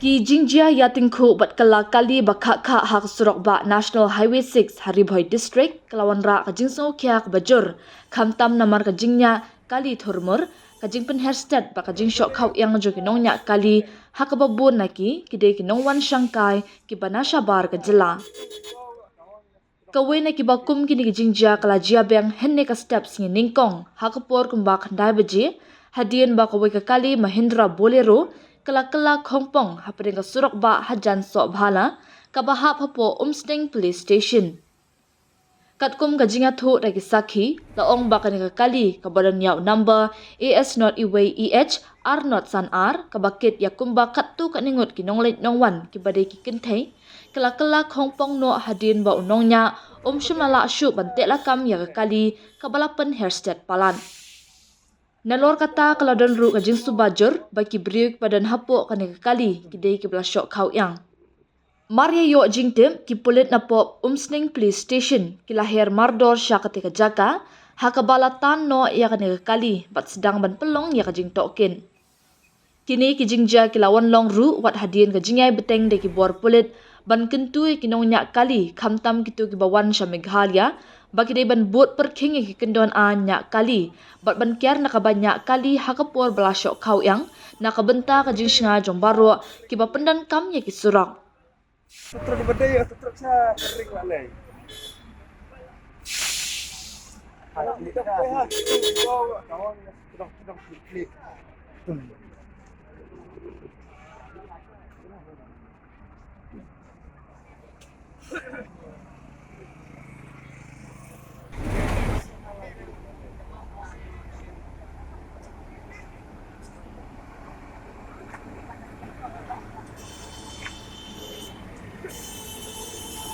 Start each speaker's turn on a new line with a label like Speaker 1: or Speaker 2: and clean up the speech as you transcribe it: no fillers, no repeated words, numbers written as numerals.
Speaker 1: Ki Jingjia Yatingku bat kala kali bakha kha hak surok ba National Highway 6 Haribhoi District kelawan ra kajingso kyak bajur khamtam namar kajingnya kali thurmur kajing pen hairstad ba kajing shok khau yang jo kinongnya kali hakababun naki kide kinongwan shangkai ki banasha bar kajila Kawai na kibakum kini kijingjia kala jia beng henne ka steps ni ningkong hakapor kumba khandai baji hadien ba kawai ka kali Mahindra Bolero kala khongpong hapring ka surok ba hajan so bhala kabahap hapo Umsteng Police Station Katkum kajinga thu ragi sakhi laong ba kani ka kali kabadan yaw number AS not iway EH R not san R kabakit yakumba kattu kaningut kinonglet nongwan kibade ki kinthai kala khongpong no hadin ba unongnya shumala shu bante lakam ya kali kabalapan hairstyle palan Nalor kata kaladon ru kajing subajur baki briuk badan hapo kani kali kidei kibla shok khau yang Maria yo jingtem ki pulit na pop Umsteng Police Station ki lahir mardor syakate ka jaga hakabalatan no ya kani kali bat sedang ban pelong ya kajing tokin Kini ki jingja ki lawan long ru wat hadien ka jingai beteng de ki bor pulit ban kentui ki nongnya kali khamtam kitu ki bawan sha Meghalaya bagi de ban bot perking ki kendon anya kali bat ban kyar na kabanya kali hakapor belasok khau yang na kabenta ka jingsnga jombaro ki bapendan kam ya ki surak
Speaker 2: Tutro di bedai ya, tutro sa kering lah leh. Kalau kita PH itu kawan sedang klik.